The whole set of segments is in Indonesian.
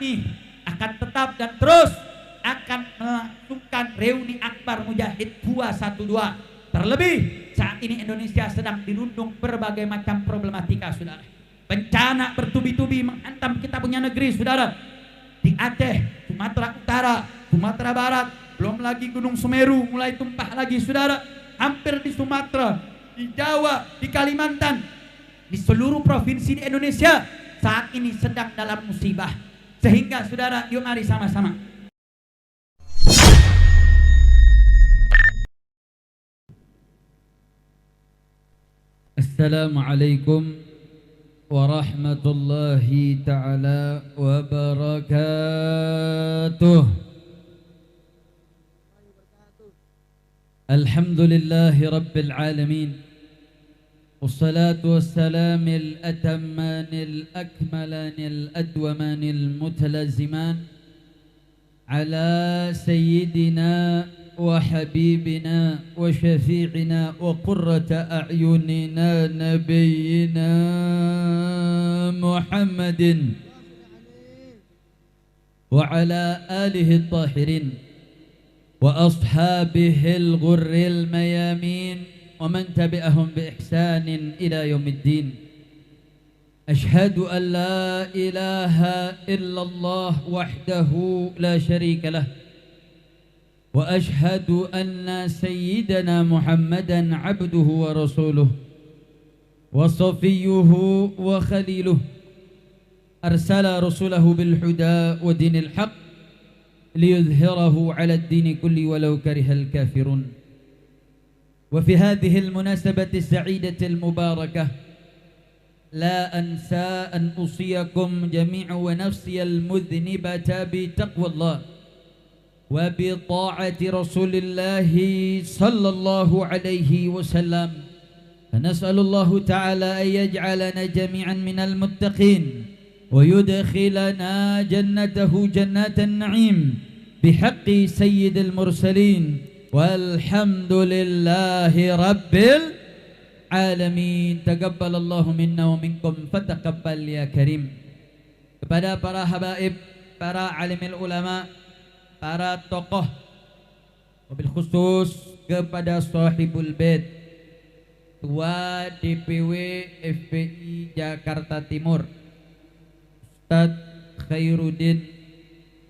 kami akan tetap dan terus akan melangsungkan reuni akbar Mujahid 212. Terlebih saat ini Indonesia sedang dirundung berbagai macam problematika, saudara. Bencana bertubi-tubi menghantam kita punya negeri, saudara. Di Aceh, Sumatera Utara, Sumatera Barat, belum lagi Gunung Semeru mulai tumpah lagi, saudara. Hampir di Sumatera, di Jawa, di Kalimantan, di seluruh provinsi di Indonesia saat ini sedang dalam musibah. Sehingga saudara, yuk mari sama-sama. Assalamualaikum warahmatullahi ta'ala wabarakatuh. Alhamdulillahi rabbil alamin. والصلاة والسلام الأتمان الأكملان الأدومان المتلازمان على سيدنا وحبيبنا وشفيعنا وقرة أعيننا نبينا محمد وعلى آله الطاهرين وأصحابه الغر الميامين ومن تبعهم بإحسان إلى يوم الدين. أشهد أن لا إله إلا الله وحده لا شريك له، وأشهد أن سيدنا محمدا عبده ورسوله وصفيه وخليله، أرسل رسوله بالهدى ودين الحق ليظهره على الدين كله ولو كره الكافرون. وفي هذه المناسبة السعيدة المباركة لا أنسى أن أوصيكم جميعا ونفسي المذنبة بتقوى الله وبطاعة رسول الله صلى الله عليه وسلم، فنسأل الله تعالى أن يجعلنا جميعا من المتقين ويدخلنا جنته جنات النعيم بحق سيد المرسلين، والحمد لله رب العالمين. Taqabbal Allahu minna wa minkum fataqabbal ya karim. Kepada para habaib, para alimil ulama, para tokoh, wabil khusus kepada sahibul bait, Ketua DPW FPI Jakarta Timur, Ustadz Khairuddin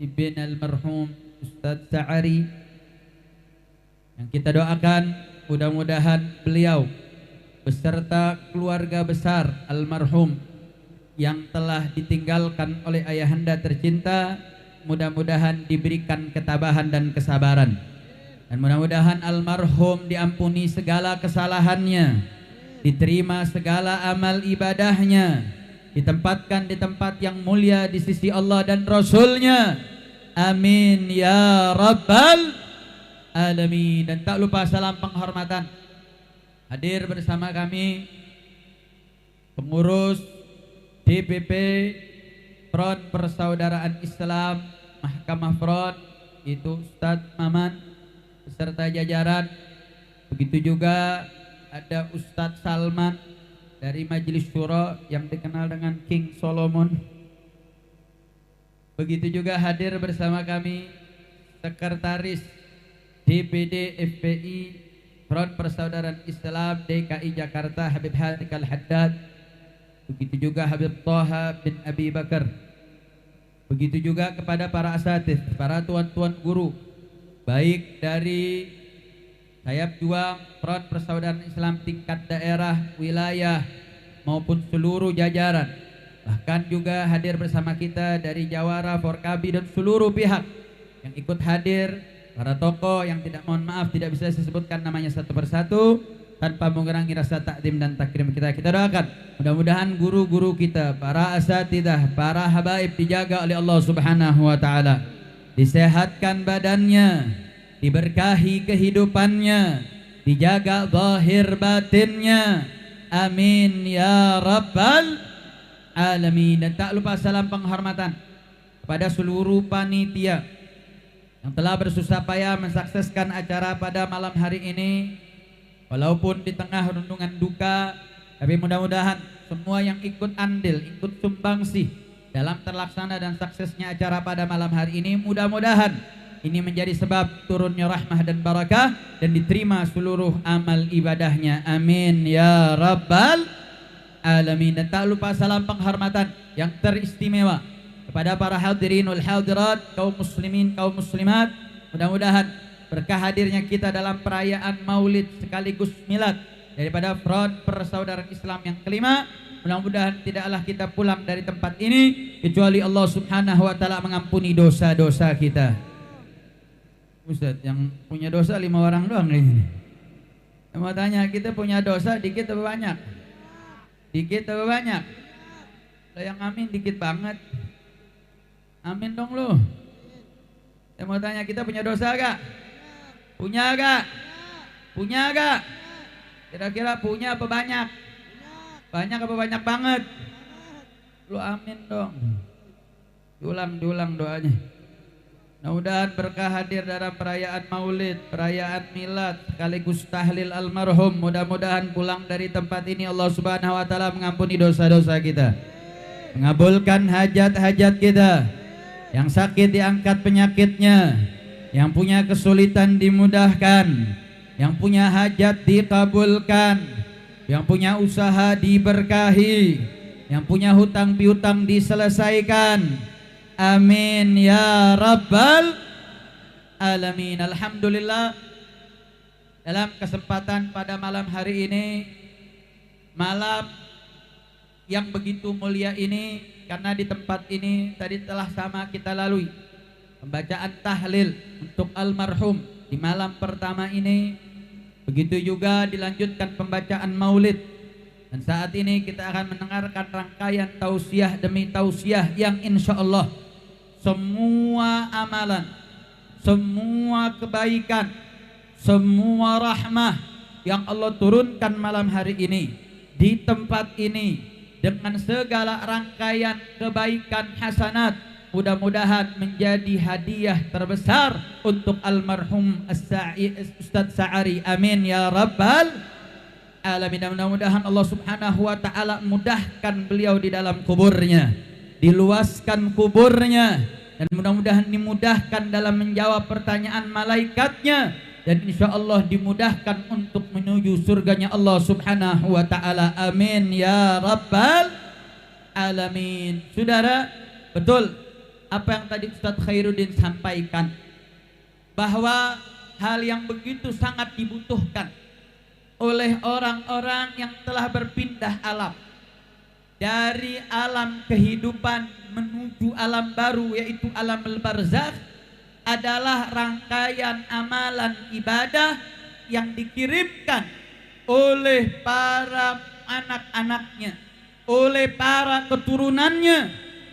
Ibn Almarhum Ustadz Sa'ari, yang kita doakan mudah-mudahan beliau beserta keluarga besar almarhum yang telah ditinggalkan oleh ayahanda tercinta, mudah-mudahan diberikan ketabahan dan kesabaran, dan mudah-mudahan almarhum diampuni segala kesalahannya, diterima segala amal ibadahnya, ditempatkan di tempat yang mulia di sisi Allah dan Rasulnya. Amin ya rabbal alamin. Dan tak lupa salam penghormatan hadir bersama kami pengurus DPP Front Persaudaraan Islam Mahkamah Front, itu Ustadz Maman beserta jajaran. Begitu juga ada Ustadz Salman dari Majelis Syuro yang dikenal dengan King Solomon. Begitu juga hadir bersama kami Sekretaris DPD FPI Front Persaudaraan Islam DKI Jakarta Habib Hadik Al-Haddad. Begitu juga Habib Thaha bin Abi Bakar. Begitu juga kepada para asatidz, para tuan-tuan guru, baik dari sayap juang Front Persaudaraan Islam tingkat daerah, wilayah maupun seluruh jajaran. Bahkan juga hadir bersama kita dari Jawara, Forkabi dan seluruh pihak yang ikut hadir, para tokoh yang tidak, mohon maaf tidak bisa disebutkan namanya satu persatu tanpa mengurangi rasa takdim dan takrim kita. Kita doakan mudah-mudahan guru-guru kita, para asatidzah, para habaib dijaga oleh Allah Subhanahu wa taala, disehatkan badannya, diberkahi kehidupannya, dijaga zahir batinnya. Amin ya rabbal alamin. Dan tak lupa salam penghormatan kepada seluruh panitia yang telah bersusah payah mensukseskan acara pada malam hari ini, walaupun di tengah renungan duka, tapi mudah-mudahan semua yang ikut andil, ikut sumbangsih dalam terlaksana dan suksesnya acara pada malam hari ini. Mudah-mudahan ini menjadi sebab turunnya rahmah dan barakah dan diterima seluruh amal ibadahnya. Amin ya rabbal alamin. Dan tak lupa salam penghormatan yang teristimewa kepada para hadirin wal hadirat, kaum muslimin, kaum muslimat. Mudah-mudahan berkah hadirnya kita dalam perayaan Maulid sekaligus milad daripada Front Persaudaraan Islam yang kelima, mudah-mudahan tidaklah kita pulang dari tempat ini kecuali Allah Subhanahu wa taala mengampuni dosa-dosa kita. Ustaz, yang punya dosa 5 orang doang ini. Mau tanya, kita punya dosa dikit atau banyak? Dikit atau banyak? Lah yang amin dikit banget. Amin dong lu. Saya mau tanya, kita punya dosa gak? Punya gak? Punya gak? Kira-kira punya apa banyak? Banyak apa banyak banget? Lu amin dong. Diulang doanya. Mudah-mudahan berkah hadir dalam perayaan Maulid, perayaan milad sekaligus tahlil almarhum. Mudah-mudahan pulang dari tempat ini Allah Subhanahu wa taala mengampuni dosa-dosa kita, mengabulkan hajat-hajat kita. Yang sakit diangkat penyakitnya, yang punya kesulitan dimudahkan, yang punya hajat dikabulkan, yang punya usaha diberkahi, yang punya hutang piutang diselesaikan. Amin ya rabbal alamin. Alhamdulillah, dalam kesempatan pada malam hari ini, malam yang begitu mulia ini, karena di tempat ini tadi telah sama kita lalui pembacaan tahlil untuk almarhum di malam pertama ini. Begitu juga dilanjutkan pembacaan maulid. Dan saat ini kita akan mendengarkan rangkaian tausiah demi tausiah yang insya Allah semua amalan, semua kebaikan, semua rahmah yang Allah turunkan malam hari ini di tempat ini dengan segala rangkaian kebaikan hasanat, mudah-mudahan menjadi hadiah terbesar untuk almarhum Ustadz Sa'ari. Amin ya rabbal alamin. Mudah-mudahan Allah Subhanahu wa taala mudahkan beliau di dalam kuburnya, diluaskan kuburnya, dan mudah-mudahan dimudahkan dalam menjawab pertanyaan malaikatnya, dan insya Allah dimudahkan untuk menuju surganya Allah Subhanahu wa ta'ala. Amin ya rabbal alamin. Saudara, betul apa yang tadi Ustadz Khairuddin sampaikan, bahwa hal yang begitu sangat dibutuhkan oleh orang-orang yang telah berpindah alam dari alam kehidupan menuju alam baru, yaitu alam barzakh, adalah rangkaian amalan ibadah yang dikirimkan oleh para anak-anaknya, oleh para keturunannya,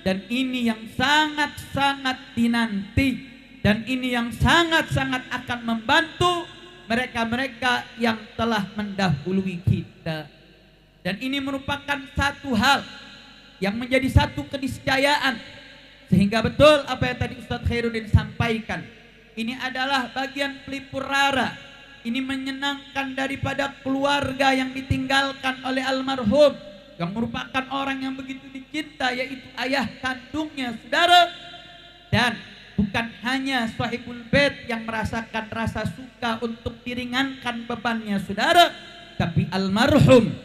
dan ini yang sangat-sangat dinanti, dan ini yang sangat-sangat akan membantu mereka-mereka yang telah mendahului kita. Dan ini merupakan satu hal yang menjadi satu keniscayaan, sehingga betul apa yang tadi Ustadz Khairuddin sampaikan, ini adalah bagian pelipur rara, ini menyenangkan daripada keluarga yang ditinggalkan oleh almarhum, yang merupakan orang yang begitu dicinta, yaitu ayah kandungnya, saudara. Dan bukan hanya sahibul bait yang merasakan rasa suka untuk diringankan bebannya, saudara, tapi almarhum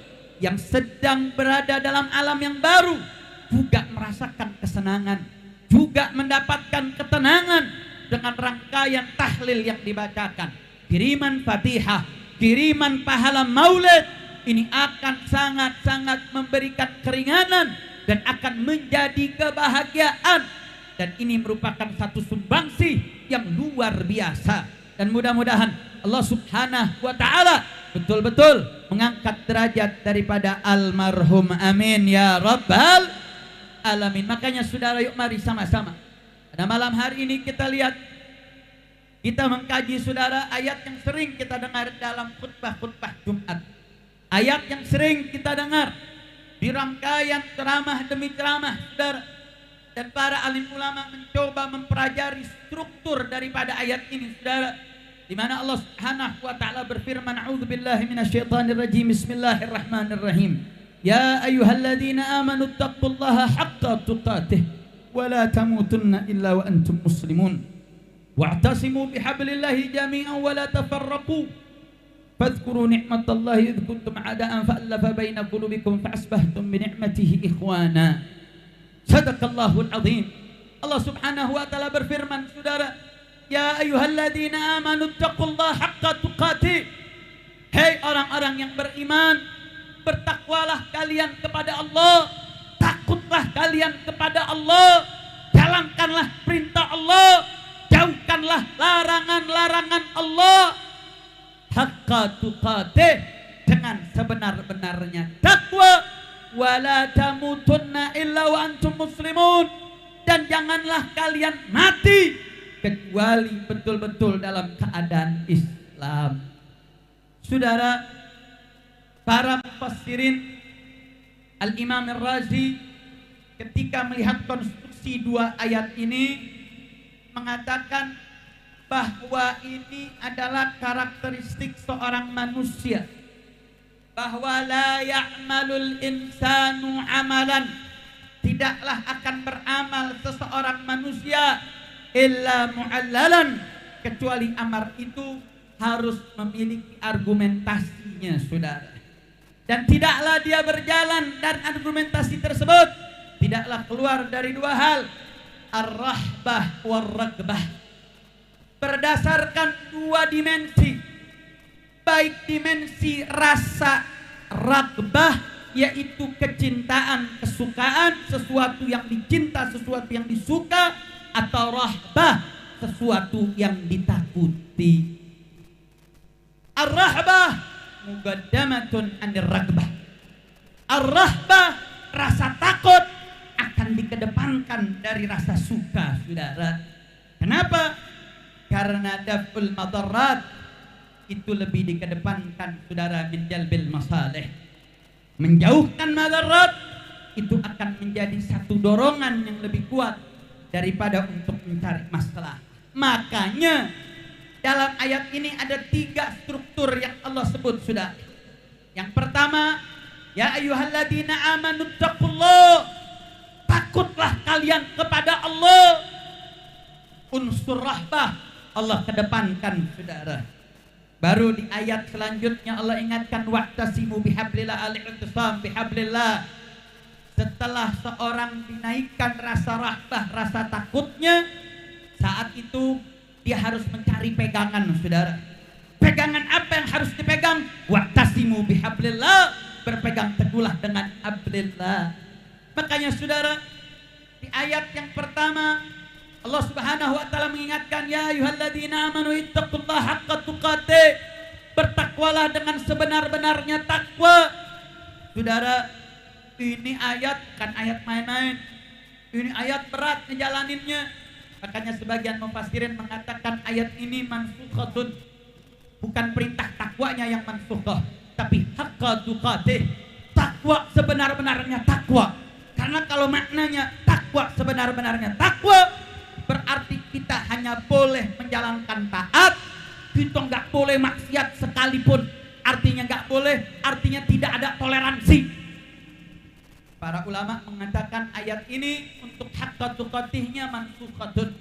yang sedang berada dalam alam yang baru juga merasakan kesenangan, juga mendapatkan ketenangan dengan rangkaian tahlil yang dibacakan, kiriman Fatihah, kiriman pahala maulid. Ini akan sangat-sangat memberikan keringanan dan akan menjadi kebahagiaan, dan ini merupakan satu sumbangsih yang luar biasa. Dan mudah-mudahan Allah Subhanahu wa ta'ala betul-betul mengangkat derajat daripada almarhum. Amin ya rabbal alamin. Makanya saudara, yuk mari sama-sama pada malam hari ini kita lihat, kita mengkaji, saudara, ayat yang sering kita dengar dalam khutbah-khutbah Jumat, ayat yang sering kita dengar di rangkaian ceramah demi ceramah, saudara. Dan para alim ulama mencoba mempelajari struktur daripada ayat ini, saudara, di mana Allah Subhanahu wa taala berfirman, a'udzubillahi minasyaitonirrajim, bismillahirrahmanirrahim, Ya ayyuhalladzina amanu taqullaha haqqa tuqatih wa la tamutunna illa wa antum muslimun. Wa'tasimu bihablillahi jami'an wa la tafarraqu. Fadhkuru ni'matallahi idh kuntum a'da'an fa'alafa baina qulubikum fa'asbahtum bi ni'matihi ikhwana. Sadaqallahul azim. Allah Subhanahu wa taala berfirman, saudara, ya ayyuhalladzina amanu taqullaha haqqa tuqatih. Hei orang-orang yang beriman, bertakwalah kalian kepada Allah, takutlah kalian kepada Allah, jalankanlah perintah Allah, jauhkanlah larangan-larangan Allah. Haqqa tuqatih, dengan sebenar-benarnya takwa. Wala tamutunna illa wa antum muslimun, dan janganlah kalian mati kecuali betul-betul dalam keadaan Islam. Saudara, para mufassirin, Al-Imam Ar-Razi ketika melihat konstruksi dua ayat ini mengatakan bahwa ini adalah karakteristik seorang manusia, bahwa la ya'malul insanu amalan, tidaklah akan beramal seseorang manusia illa mu'allalan, kecuali amal itu harus memiliki argumentasinya, saudara. Dan tidaklah dia berjalan dan argumentasi tersebut tidaklah keluar dari dua hal, ar-rahbah war-ragbah, berdasarkan dua dimensi, baik dimensi rasa ragbah, yaitu kecintaan, kesukaan, sesuatu yang dicinta, sesuatu yang disuka, atau rahbah, sesuatu yang ditakuti. Ar-rahbah muqaddamatun anir ragbah. Ar-rahbah, rasa takut, akan dikedepankan dari rasa suka, saudara. Kenapa? Karena daf'ul madarat itu lebih dikedepankan, saudara, min jalbil masalih. Menjauhkan madarat itu akan menjadi satu dorongan yang lebih kuat daripada untuk mencari masalah. Makanya dalam ayat ini ada tiga struktur yang Allah sebut, saudara. Yang pertama, ya ayyuhalladzina amanu taqullah, takutlah kalian kepada Allah. Unsur rahbah Allah kedepankan, saudara. Baru di ayat selanjutnya Allah ingatkan wa'tasimu bihablillah, al-i'tisam bihablillah. Setelah seorang dinaikkan rasa rahbah, rasa takutnya, saat itu dia harus mencari pegangan, saudara. Pegangan apa yang harus dipegang? Wa'tasimu bihablillah, berpegang teguhlah dengan hablillah. Makanya, saudara, di ayat yang pertama Allah Subhanahu wa taala mengingatkan, ya ayyuhalladzina amanu ittaqullaha haqqa tuqatih, bertakwalah dengan sebenar-benarnya takwa. Saudara, ini ayat kan ayat main-main. Ini ayat berat ngejalaninnya. Makanya sebagian mufassirin mengatakan ayat ini mansukhatun. Bukan perintah takwanya yang mansukhah, tapi haqqa tuqatih, takwa sebenar-benarnya takwa. Karena kalau maknanya takwa sebenar-benarnya takwa, berarti kita hanya boleh menjalankan taat, kita nggak boleh maksiat sekalipun. Artinya nggak boleh, artinya tidak ada toleransi. Para ulama mengatakan ayat ini untuk haqqa tuqatihnya mansukhatun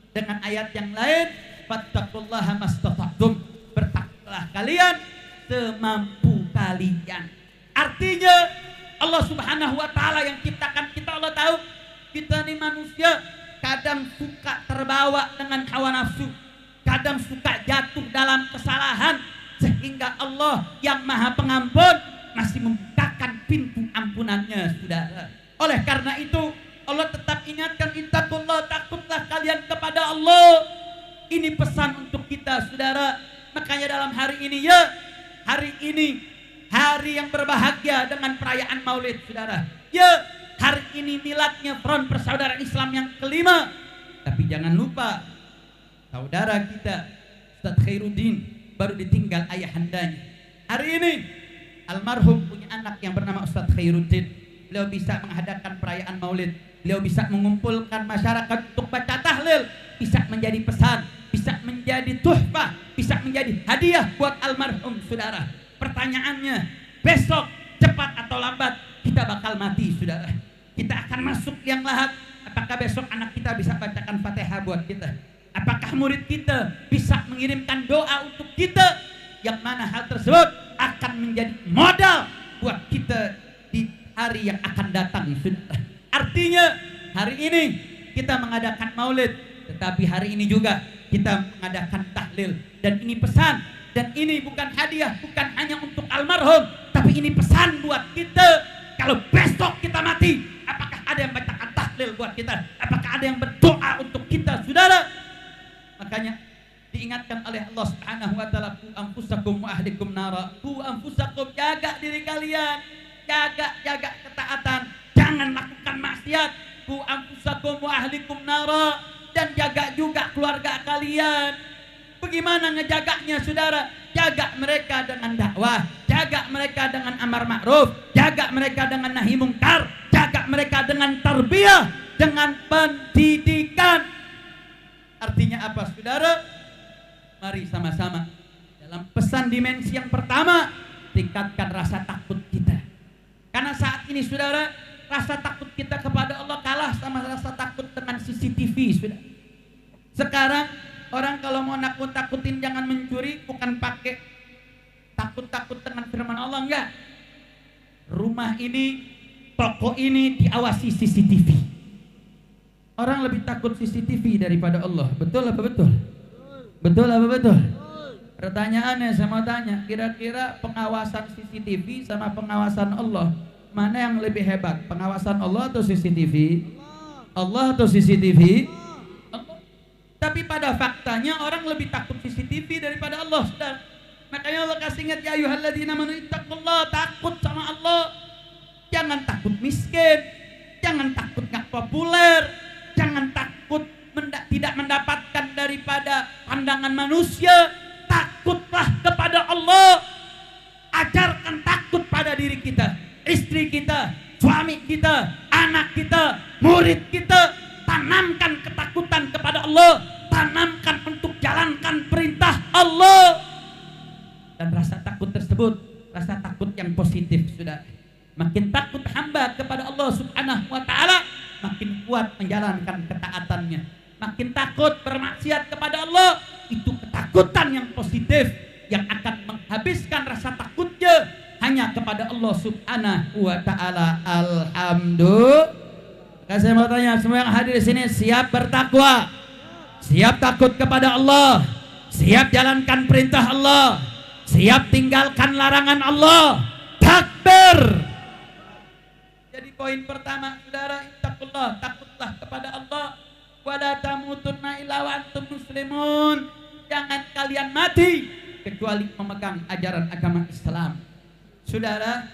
dengan ayat yang lain, fattaqullaha mastata'tum, bertakwalah kalian semampu kalian. Artinya Allah Subhanahu wa taala yang ciptakan kita, Allah tahu kita ini manusia kadang suka terbawa dengan hawa nafsu, kadang suka jatuh dalam kesalahan, sehingga Allah yang Maha Pengampun masih membukakan pintu ampunannya, saudara. Oleh karena itu Allah tetap ingatkan, ittaqullah, takutlah kalian kepada Allah. Ini pesan untuk kita, saudara. Makanya dalam hari ini, ya, hari ini hari yang berbahagia dengan perayaan Maulid, saudara. Ya, hari ini miladnya Front Persaudaraan Islam yang kelima. Tapi jangan lupa, saudara kita Ustaz Khairuddin baru ditinggal ayahandanya. Hari ini almarhum punya anak yang bernama Ustaz Khairuddin. Beliau bisa mengadakan perayaan Maulid. Beliau bisa mengumpulkan masyarakat untuk baca tahlil. Bisa menjadi pesan, bisa menjadi tuhfah, bisa menjadi hadiah buat almarhum, saudara. Pertanyaannya, besok cepat atau lambat kita bakal mati, saudara. Kita akan masuk liang lahat. Apakah besok anak kita bisa bacakan Fatihah buat kita? Apakah murid kita bisa mengirimkan doa untuk kita? Yang mana hal tersebut akan menjadi modal buat kita di hari yang akan datang, saudara. Artinya hari ini kita mengadakan maulid, tetapi hari ini juga kita mengadakan tahlil. Dan ini pesan, dan ini bukan hadiah, bukan hanya untuk almarhum, tapi ini pesan buat kita. Kalau besok kita mati, apakah ada yang bacakan tahlil buat kita? Apakah ada yang berdoa untuk kita, saudara? Makanya diingatkan oleh Allah Subhanahu wa taala, "Qu anfusakum wa ahlikum nara." Qu anfusakum, jaga diri kalian, jaga ketaatan, jangan lakukan maksiat. Qu anfusakum wa ahlikum nara, dan jaga juga keluarga kalian. Bagaimana ngejaganya, saudara? Jaga mereka dengan dakwah, jaga mereka dengan amar ma'ruf, jaga mereka dengan nahi mungkar, jaga mereka dengan tarbiyah, dengan pendidikan. Artinya apa, saudara? Mari sama-sama dalam pesan dimensi yang pertama, tingkatkan rasa takut kita. Karena saat ini, saudara, rasa takut kita kepada Allah kalah sama rasa takut dengan CCTV, saudara. Sekarang orang kalau mau nakut-takutin jangan mencuri, bukan pakai takut-takut dengan firman Allah, enggak. Rumah ini, toko ini diawasi CCTV. Orang lebih takut CCTV daripada Allah. Betul apa betul? Betul apa betul? Pertanyaannya saya mau tanya, kira-kira pengawasan CCTV sama pengawasan Allah, mana yang lebih hebat? Pengawasan Allah atau CCTV? Allah atau CCTV? Allah. Tapi pada faktanya orang lebih takut CCTV daripada Allah, saudara. Makanya Allah kasih ingat, ya ayyuhalladzina amanu ittaqullaha, takut sama Allah. Jangan takut miskin, jangan takut nggak populer, jangan takut tidak mendapatkan daripada pandangan manusia. Takutlah kepada Allah. Ajarkan takut pada diri kita, istri kita, suami kita, anak kita, murid kita. Tanamkan ketakutan kepada Allah, tanamkan untuk jalankan perintah Allah. Dan rasa takut tersebut, rasa takut yang positif, sudah. Makin takut hamba kepada Allah Subhanahu wa taala, makin kuat menjalankan ketaatannya. Makin takut bermaksiat kepada Allah, itu ketakutan yang positif yang akan menghabiskan rasa takutnya hanya kepada Allah Subhanahu wa taala. Alhamdulillah. Saya mau tanya, semua yang hadir di sini siap bertakwa? Siap takut kepada Allah? Siap jalankan perintah Allah? Siap tinggalkan larangan Allah? Takbir. Jadi poin pertama, saudara, ittaqullah, takutlah kepada Allah. Wala tamutunna illa wa antum muslimun. Jangan kalian mati kecuali memegang ajaran agama Islam. Saudara,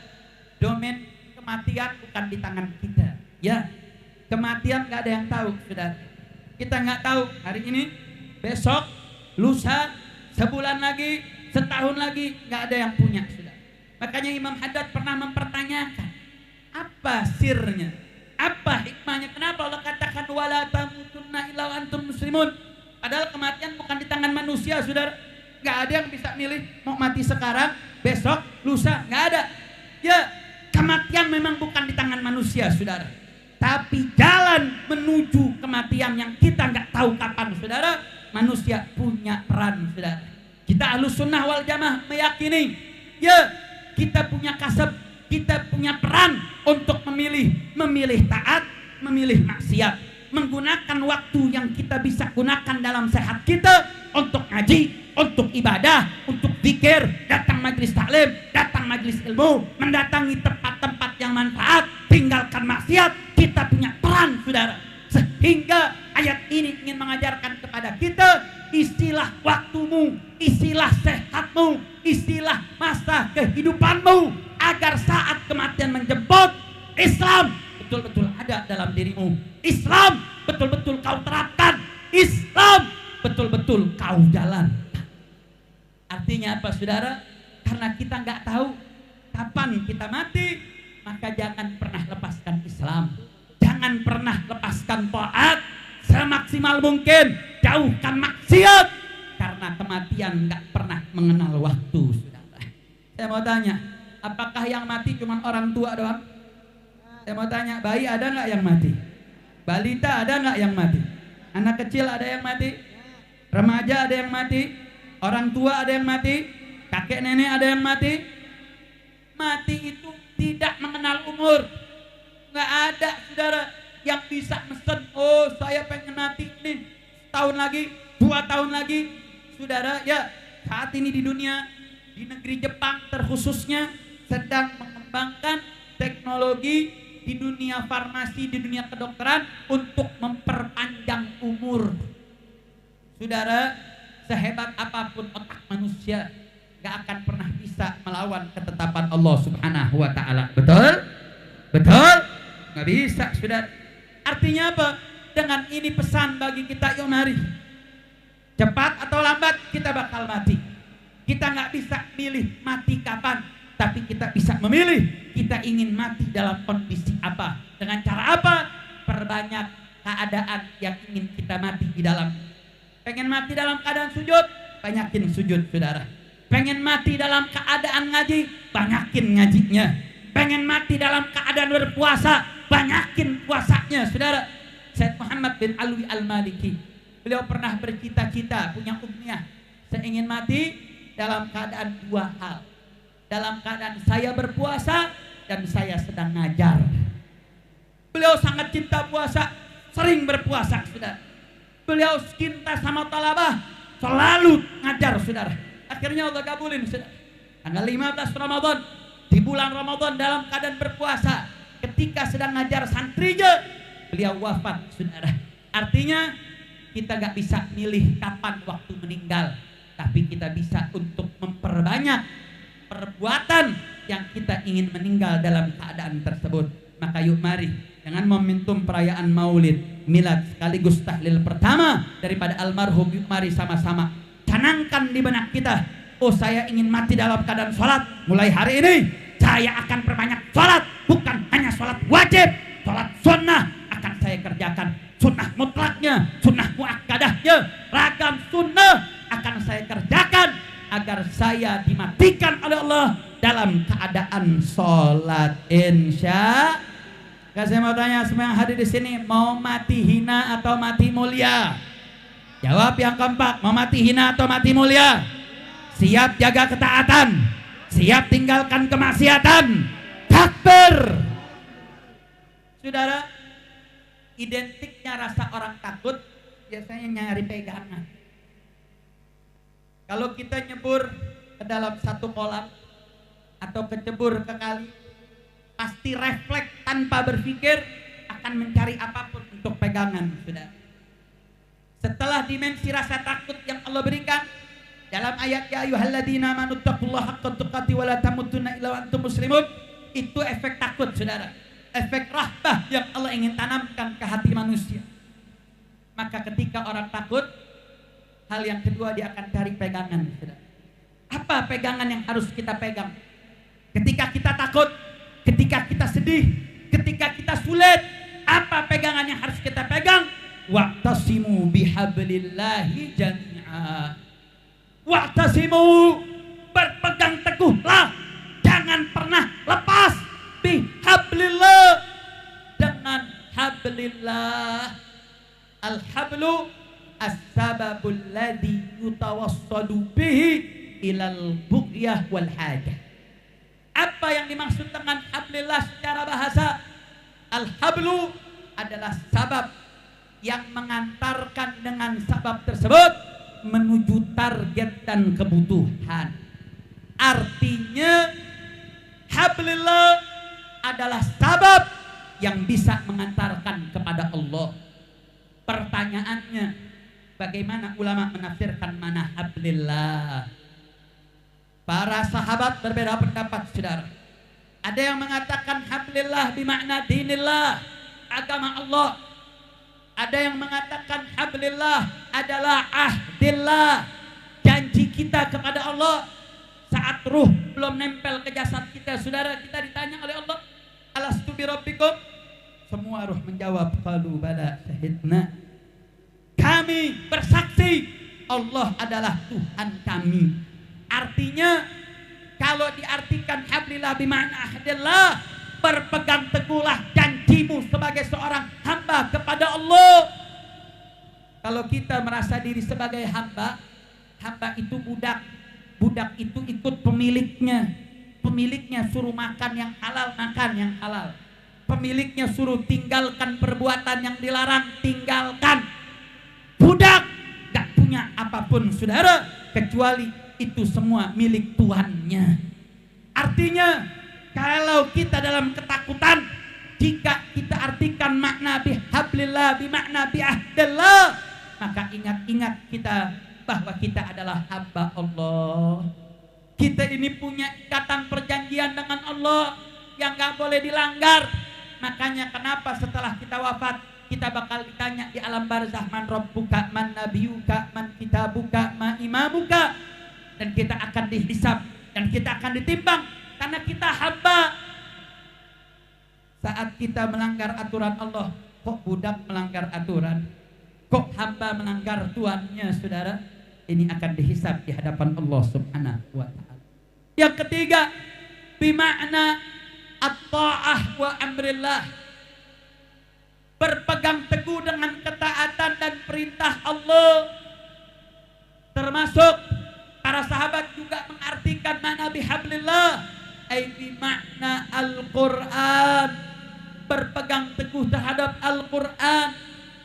domain kematian bukan di tangan kita. Ya, kematian gak ada yang tahu, saudara. Kita nggak tahu hari ini, besok, lusa, sebulan lagi, setahun lagi, nggak ada yang punya, saudara. Makanya Imam Haddad pernah mempertanyakan, apa sirnya? Apa hikmahnya? Kenapa Allah katakan wala tamutunna illa wa antum muslimun? Padahal kematian bukan di tangan manusia, saudara. Nggak ada yang bisa milih mau mati sekarang, besok, lusa, nggak ada. Ya, kematian memang bukan di tangan manusia, saudara. Tapi jalan menuju kematian yang kita nggak tahu kapan, saudara, manusia punya peran, saudara. Kita Ahlus Sunnah wal Jamaah meyakini, ya, kita punya kasab, kita punya peran untuk memilih taat, memilih maksiat, menggunakan waktu yang kita bisa gunakan dalam sehat kita untuk ngaji, untuk ibadah, untuk zikir, datang majelis taklim, datang majelis ilmu, mendatangi tempat-tempat yang manfaat, tinggalkan maksiat. Kita punya peran, saudara. Sehingga ayat ini ingin mengajarkan kepada kita, istilah waktumu, istilah sehatmu, istilah masa kehidupanmu, agar saat kematian menjemput, Islam betul-betul ada dalam dirimu. Islam betul-betul kau terapkan. Islam betul-betul kau jalankan. Artinya apa, saudara? Karena kita nggak tahu kapan kita mati, maka jangan pernah lepaskan Islam. Jangan pernah lepaskan taat. Semaksimal mungkin jauhkan maksiat. Karena kematian nggak pernah mengenal waktu, saudara. Saya mau tanya, apakah yang mati cuma orang tua doang? Saya mau tanya, bayi ada nggak yang mati? Balita ada nggak yang mati? Anak kecil ada yang mati? Remaja ada yang mati? Orang tua ada yang mati? Kakek nenek ada yang mati? Mati itu tidak mengenal umur. Nggak ada saudara yang bisa mesen, oh saya pengen mati nih tahun lagi, 2 tahun lagi. Saudara, ya saat ini di dunia, di negeri Jepang terkhususnya sedang mengembangkan teknologi di dunia farmasi, di dunia kedokteran untuk memperpanjang umur. Saudara, sehebat apapun otak manusia gak akan pernah bisa melawan ketetapan Allah Subhanahu wa ta'ala. Betul? Betul? Gak bisa, saudara. Artinya apa? Dengan ini pesan bagi kita, yuk mari. Cepat atau lambat kita bakal mati. Kita gak bisa pilih mati kapan, tapi kita bisa memilih kita ingin mati dalam kondisi apa. Dengan cara apa? Perbanyak keadaan yang ingin kita mati di dalam. Pengen mati dalam keadaan sujud? Banyakin sujud, saudara. Pengen mati dalam keadaan ngaji? Banyakin ngajinya. Pengen mati dalam keadaan berpuasa? Banyakin puasanya, saudara. Sayyid Muhammad bin Alwi Al-Maliki, beliau pernah bercita-cita, punya umniah, saya ingin mati dalam keadaan 2 hal. Dalam keadaan saya berpuasa dan saya sedang ngajar. Beliau sangat cinta puasa, sering berpuasa, saudara. Beliau cinta sama talabah, selalu ngajar, saudara. Akhirnya Allah kabulin, saudara. Tanggal 15 Ramadan, di bulan Ramadan dalam keadaan berpuasa, ketika sedang ngajar santrinya, beliau wafat, saudara. Artinya kita gak bisa milih kapan waktu meninggal, tapi kita bisa untuk memperbanyak perbuatan yang kita ingin meninggal dalam keadaan tersebut. Maka yuk mari, dengan momentum perayaan Maulid, Milad sekaligus tahlil pertama daripada almarhum, yuk mari sama-sama canangkan di benak kita, oh saya ingin mati dalam keadaan sholat. Mulai hari ini saya akan perbanyak sholat, bukan hanya sholat wajib, sholat sunnah akan saya kerjakan. Sunnah mutlaknya, sunnah muakkadahnya, ragam sunnah akan saya kerjakan agar saya dimatikan oleh Allah dalam keadaan sholat. Insya. Saya mau tanya semua yang hadir di sini, mau mati hina atau mati mulia? Jawab yang kompak, mau mati hina atau mati mulia? Siap jaga ketaatan, siap tinggalkan kemaksiatan. Takbir. Saudara, identiknya rasa orang takut biasanya nyari pegangan. Kalau kita nyebur ke dalam satu kolam atau kecebur ke kali, pasti refleks tanpa berpikir akan mencari apapun untuk pegangan, saudara. Setelah dimensi rasa takut yang Allah berikan dalam ayat ya ayyuhalladzina amanu taqullaha haqqa tuqatih wa la tamutunna illa wa antum muslimun, itu efek takut, saudara. Efek rahmah yang Allah ingin tanamkan ke hati manusia. Maka ketika orang takut, hal yang kedua dia akan cari pegangan, saudara. Apa pegangan yang harus kita pegang? Ketika kita takut, ketika kita sedih, ketika kita sulit, apa pegangan yang harus kita pegang? Wa'tasimu bihablillahi jami'a. Wa'tasimu, berpegang teguhlah, jangan pernah lepas, bihablillah, dengan hablillah. Al-hablu as-sababul ladzi yutawassalu bihi ilal bughyah wal hajah. Apa yang dimaksud dengan hablillah secara bahasa? Al-hablu adalah sabab yang mengantarkan dengan sabab tersebut menuju target dan kebutuhan. Artinya hablillah adalah sabab yang bisa mengantarkan kepada Allah. Pertanyaannya, bagaimana ulama menafsirkan mana hablillah? Para sahabat berbeda pendapat, saudara. Ada yang mengatakan hablillah bimakna dinillah, agama Allah. Ada yang mengatakan hablillah adalah ahdillah, janji kita kepada Allah. Saat ruh belum nempel ke jasad kita, saudara, kita ditanya oleh Allah, alastu bi rabbikum? Semua ruh menjawab, qalu bala syahidna. Kami bersaksi Allah adalah Tuhan kami. Artinya kalau diartikan hablillah bimakna ahdillah, berpegang teguhlah janjimu sebagai seorang hamba kepada Allah. Kalau kita merasa diri sebagai hamba, hamba itu budak. Budak itu ikut pemiliknya. Pemiliknya suruh makan yang halal, makan yang halal. Pemiliknya suruh tinggalkan perbuatan yang dilarang, tinggalkan. Budak gak punya apapun, saudara, kecuali itu semua milik tuannya. Artinya, kalau kita dalam ketakutan, jika kita artikan makna bihablillah, bimakna biahdillah, maka ingat-ingat kita bahwa kita adalah hamba Allah. Kita ini punya ikatan perjanjian dengan Allah yang gak boleh dilanggar. Makanya kenapa setelah kita wafat, kita bakal ditanya di alam barzah, man rabbuka, man nabiyuka, man kitabuka, ma imamuka. Dan kita akan dihisab, dan kita akan ditimbang, karena kita hamba. Saat kita melanggar aturan Allah, kok budak melanggar aturan? Kok hamba melanggar tuannya, saudara? Ini akan dihisab di hadapan Allah Subhanahu wa ta'ala. Yang ketiga, bimakna at-ta'ah wa amrillah. Berpegang teguh dengan ketaatan dan perintah Allah. Termasuk para sahabat juga mengartikan makna bihablillah, ay bimakna Al-Quran. Berpegang teguh terhadap Al-Quran.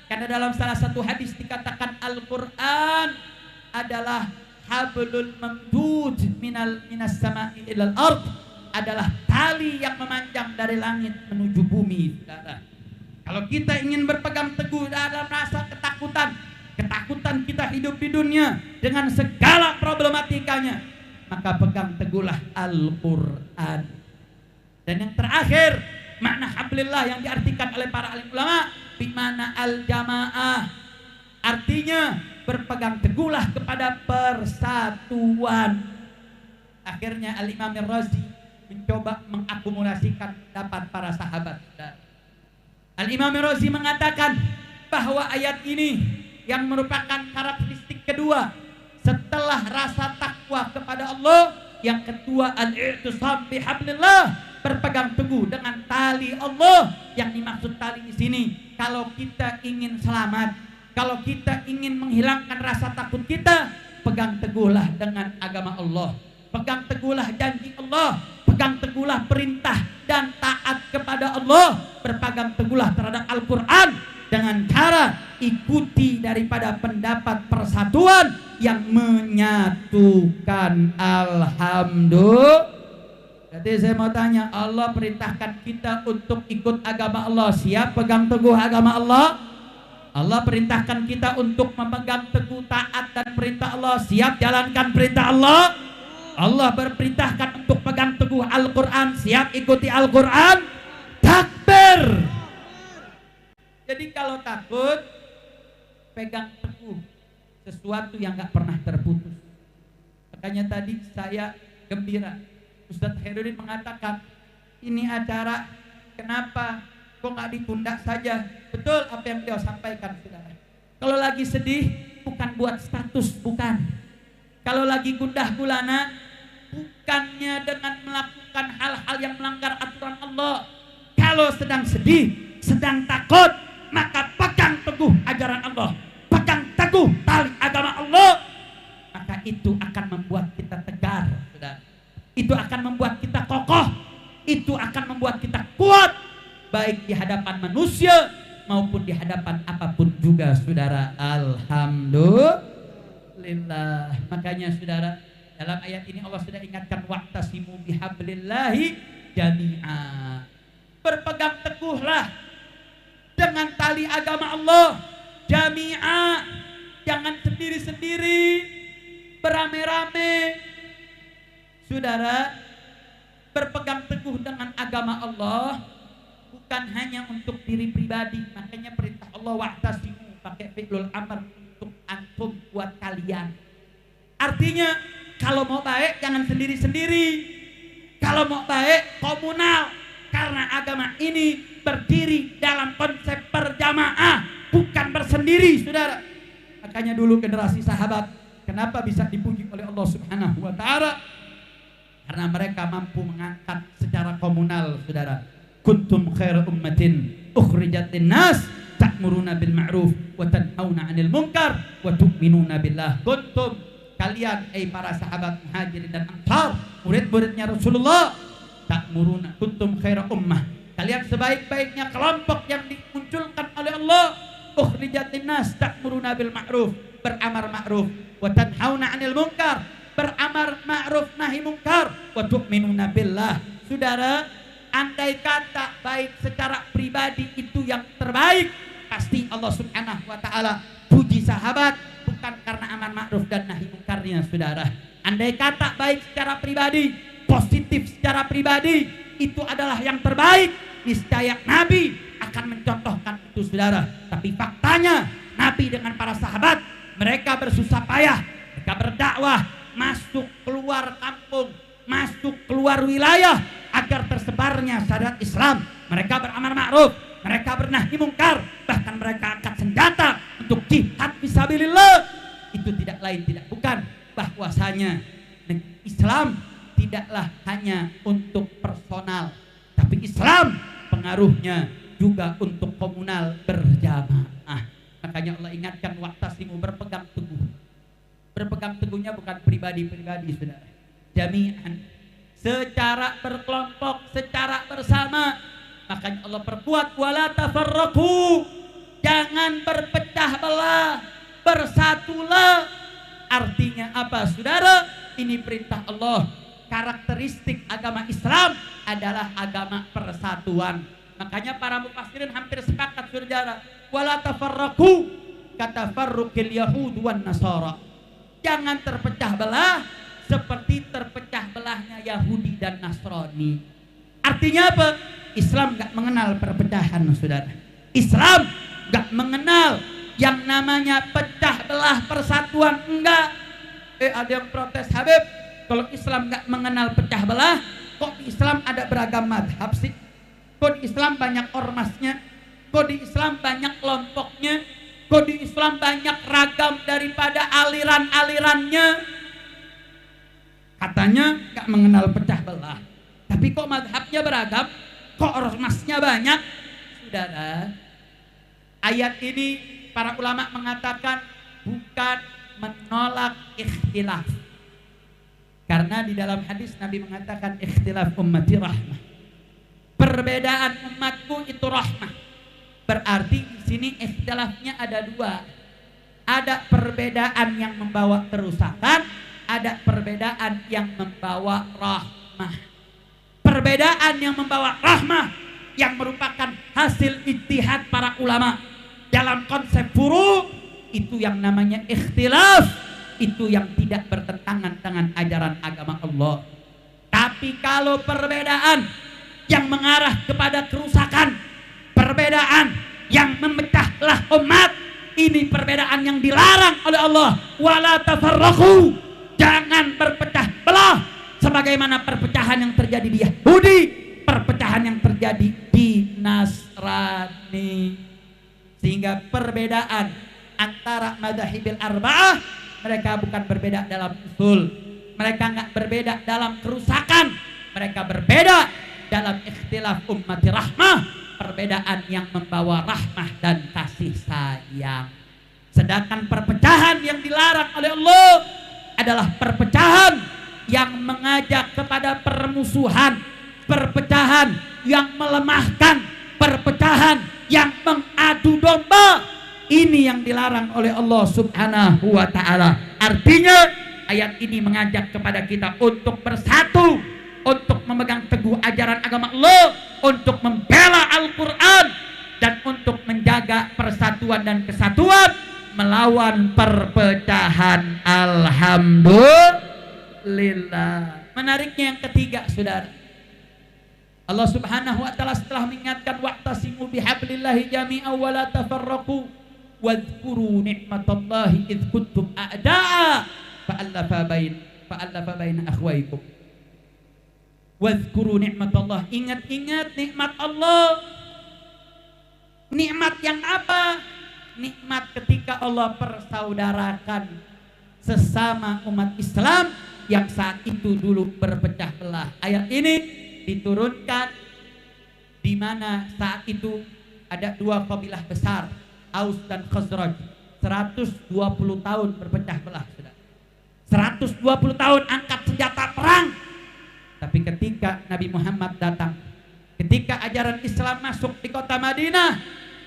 Karena dalam salah satu hadis dikatakan Al-Quran adalah hablul mamdud minas sama'i ilal ard, adalah tali yang memanjang dari langit menuju bumi, saudara. Kalau kita ingin berpegang teguh dalam rasa ketakutan, ketakutan kita hidup di dunia dengan segala problematikanya, maka pegang teguhlah Al-Quran. Dan yang terakhir, makna hablillah yang diartikan oleh para alim ulama, bimana al-jamaah. Artinya berpegang teguhlah kepada persatuan. Akhirnya Al-Imam Ar-Razi mencoba mengakumulasikan pendapat para sahabat. Al-Imam Ar-Razi mengatakan bahwa ayat ini yang merupakan karakteristik kedua setelah rasa takwa kepada Allah, yang kedua al-i'tisam bihablillah, berpegang teguh dengan tali Allah. Yang dimaksud tali di sini, kalau kita ingin selamat, kalau kita ingin menghilangkan rasa takut kita, pegang teguhlah dengan agama Allah, pegang teguhlah janji Allah, pegang teguhlah perintah dan taat kepada Allah, berpegang teguhlah terhadap Al-Quran dengan cara ikuti daripada pendapat persatuan yang menyatukan. Alhamdulillah. Jadi saya mau tanya, Allah perintahkan kita untuk ikut agama Allah, siap pegang teguh agama Allah? Allah perintahkan kita untuk memegang teguh taat dan perintah Allah, siap jalankan perintah Allah? Allah berperintahkan untuk pegang teguh Al-Quran, siap ikuti Al-Quran? Takbir. Jadi kalau takut, pegang teguh sesuatu yang gak pernah terputus. Makanya tadi saya gembira, Ustadz Khairuddin mengatakan, ini acara kenapa kok gak ditunda saja? Betul apa yang beliau sampaikan, saudara. Kalau lagi sedih, bukan buat status, bukan. Kalau lagi gundah gulana, bukannya dengan melakukan hal-hal yang melanggar aturan Allah. Kalau sedang sedih, sedang takut, maka pegang teguh ajaran Allah, pegang teguh tali agama Allah, maka itu akan membuat kita tegar, saudara. Itu akan membuat kita kokoh, itu akan membuat kita kuat, baik di hadapan manusia maupun di hadapan apapun juga, saudara. Alhamdulillah. Makanya saudara, dalam ayat ini Allah sudah ingatkan, wa'tasimu bihablillahi jami'a. Berpegang teguhlah dengan tali agama Allah jami'a, jangan sendiri-sendiri, beramai-ramai. Saudara, berpegang teguh dengan agama Allah bukan hanya untuk diri pribadi. Makanya perintah Allah wa'tasimu pakai fi'lul amr, untuk antum, buat kalian. Artinya kalau mau baik jangan sendiri-sendiri. Kalau mau baik komunal, karena agama ini berdiri dalam konsep berjamaah, bukan bersendiri, saudara. Makanya dulu generasi sahabat kenapa bisa dipuji oleh Allah Subhanahu wa ta'ala? Karena mereka mampu mengangkat secara komunal, saudara. kuntum khaira ummatin ukhrijat linnas ta'muruna bil ma'ruf wa tanhauna 'anil munkar wa tu'minuna billah. Kuntum, kalian para sahabat Muhajirin dan Ansar, murid-muridnya Rasulullah, ta'muruna, kuntum khaira ummah, kalian sebaik-baiknya kelompok yang dimunculkan oleh Allah, ukhrijat linnas ta'muruna bil ma'ruf, beramar ma'ruf, wa tanhauna 'anil munkar, beramar ma'ruf nahi munkar, wa tu'minuna billah. Saudara, andai kata baik secara pribadi itu yang terbaik, pasti Allah Subhanahu wa taala puji sahabat bukan karena amar ma'ruf dan nahi munkarnya, saudara. Andai kata baik secara pribadi, positif secara pribadi itu adalah yang terbaik, niscaya Nabi akan mencontohkan itu, saudara. Tapi faktanya Nabi dengan para sahabat, mereka bersusah payah, mereka berdakwah, masuk keluar kampung, masuk keluar wilayah agar tersebarnya syariat Islam. Mereka beramar ma'ruf, mereka bernahi mungkar, bahkan mereka angkat senjata untuk jihad fisabilillah. Itu tidak lain tidak bukan bahwasanya Islam tidaklah hanya untuk personal, tapi Islam pengaruhnya juga untuk komunal berjamaah. Makanya Allah ingatkan waqtasimu, berpegang teguh. Berpegang teguhnya bukan pribadi-pribadi, saudara, jami'an, secara berkelompok, secara bersama. Makanya Allah perkuat, wala tafarraqu, jangan berpecah belah, bersatulah. Artinya apa, saudara? Ini perintah Allah. Karakteristik agama Islam adalah agama persatuan. Makanya para mufassirin hampir sepakat, saudara, wala tafarraqu katafarruqil yahud wan nasara. Jangan terpecah belah seperti terpecah belahnya Yahudi dan Nasrani. Artinya apa? Islam gak mengenal perpecahan, saudara. Islam gak mengenal yang namanya pecah belah persatuan, enggak. Ada yang protes, Habib, kalau Islam gak mengenal pecah belah, kok di Islam ada beragam madhab sih? Kok di Islam banyak ormasnya? Kok di Islam banyak kelompoknya? Kok di Islam banyak ragam daripada aliran-alirannya? Katanya gak mengenal pecah belah, tapi kok madhabnya beragam, kok ormasnya banyak. Saudara, ayat ini para ulama mengatakan bukan menolak ikhtilaf, karena di dalam hadis Nabi mengatakan ikhtilaf ummati rahmah, perbedaan umatku itu rahmah. Berarti di sini ikhtilafnya ada dua. Ada perbedaan yang membawa kerusakan, ada perbedaan yang membawa rahmah. Perbedaan yang membawa rahmah yang merupakan hasil ijtihad para ulama dalam konsep furu', itu yang namanya ikhtilaf, itu yang tidak bertentangan dengan ajaran agama Allah. Tapi kalau perbedaan yang mengarah kepada kerusakan, perbedaan yang memecah belah umat, ini perbedaan yang dilarang oleh Allah. Wala tafarraqu, jangan berpecah belah sebagaimana perpecahan yang terjadi di Yahudi, perpecahan yang terjadi di Nasrani. Sehingga perbedaan antara madhahibil arba'ah, mereka bukan berbeda dalam usul, mereka enggak berbeda dalam kerusakan, mereka berbeda dalam ikhtilaf ummati rahmah, perbedaan yang membawa rahmah dan kasih sayang. Sedangkan perpecahan yang dilarang oleh Allah adalah perpecahan yang mengajak kepada permusuhan, perpecahan yang melemahkan, perpecahan yang mengadu domba. Ini yang dilarang oleh Allah Subhanahu wa ta'ala. Artinya ayat ini mengajak kepada kita untuk bersatu, untuk memegang teguh ajaran agama Allah, untuk membela Al-Quran, dan untuk menjaga persatuan dan kesatuan melawan perpecahan. Alhamdulillah. Menariknya yang ketiga, saudara, Allah Subhanahu wa ta'ala setelah mengingatkan wa'tasimu bihablillahi jami'an wa la tafarraqu wadhkuru ni'matallahi idh kuntum a'da'a fa'allafa baina akhwaykum. Wadhkuru ni'matallah, ingat-ingat nikmat Allah. Nikmat yang apa? Nikmat ketika Allah persaudarakan sesama umat Islam yang saat itu dulu berpecah belah. Ayat ini diturunkan di di mana saat itu ada dua kabilah besar, Aus dan Khazraj, 120 tahun berpecah belah, saudara. 120 tahun angkat senjata perang. Tapi ketika Nabi Muhammad datang, ketika ajaran Islam masuk di kota Madinah,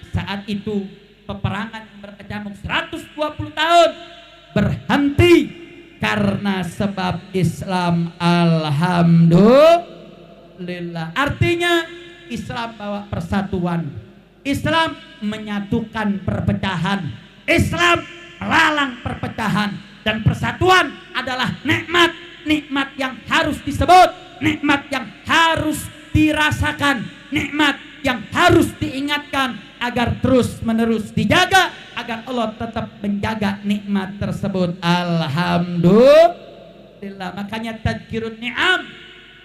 saat itu peperangan yang berkecamuk 120 tahun berhenti karena sebab Islam. Alhamdulillah. Artinya Islam bawa persatuan, Islam menyatukan perpecahan, Islam melalang perpecahan, dan persatuan adalah nikmat, nikmat yang harus disebut, nikmat yang harus dirasakan, nikmat yang harus diingatkan agar terus menerus dijaga, agar Allah tetap menjaga nikmat tersebut. Alhamdulillah. Makanya tadzkirun ni'am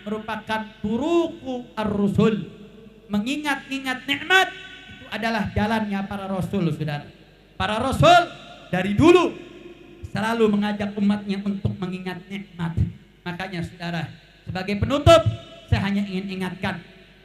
merupakan turuqu ar-rusul. Mengingat-ingat nikmat itu adalah jalannya para rasul, saudara. Para rasul dari dulu selalu mengajak umatnya untuk mengingat nikmat. Makanya saudara, sebagai penutup saya hanya ingin ingatkan,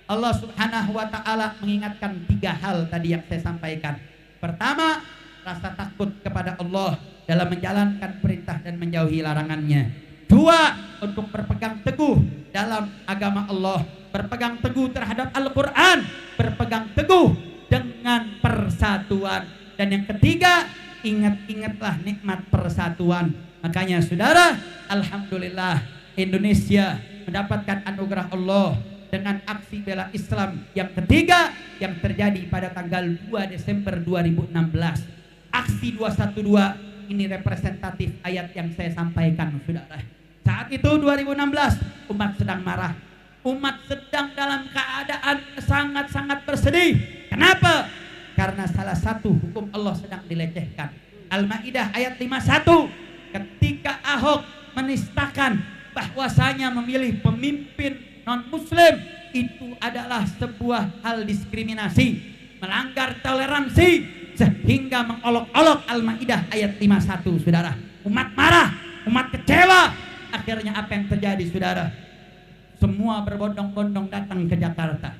Allah Subhanahu wa ta'ala mengingatkan 3 hal tadi yang saya sampaikan. Pertama, rasa takut kepada Allah dalam menjalankan perintah dan menjauhi larangannya. 2, untuk berpegang teguh dalam agama Allah, berpegang teguh terhadap Al-Quran, berpegang teguh dengan persatuan. Dan yang ketiga, ingat-ingatlah nikmat persatuan. Makanya saudara, alhamdulillah Indonesia mendapatkan anugerah Allah dengan aksi bela Islam yang ketiga yang terjadi pada tanggal 2 Desember 2016. Aksi 212 ini representatif ayat yang saya sampaikan, saudara. Saat itu 2016 umat sedang marah, umat sedang dalam keadaan sangat-sangat bersedih. Kenapa? Karena salah satu hukum Allah sedang dilecehkan. Al-Maidah ayat 51, ketika Ahok menistakan bahwasanya memilih pemimpin non-muslim itu adalah sebuah hal diskriminasi, melanggar toleransi, sehingga mengolok-olok Al-Maidah ayat 51, saudara. Umat marah, umat kecewa. Akhirnya apa yang terjadi, saudara? Semua berbondong-bondong datang ke Jakarta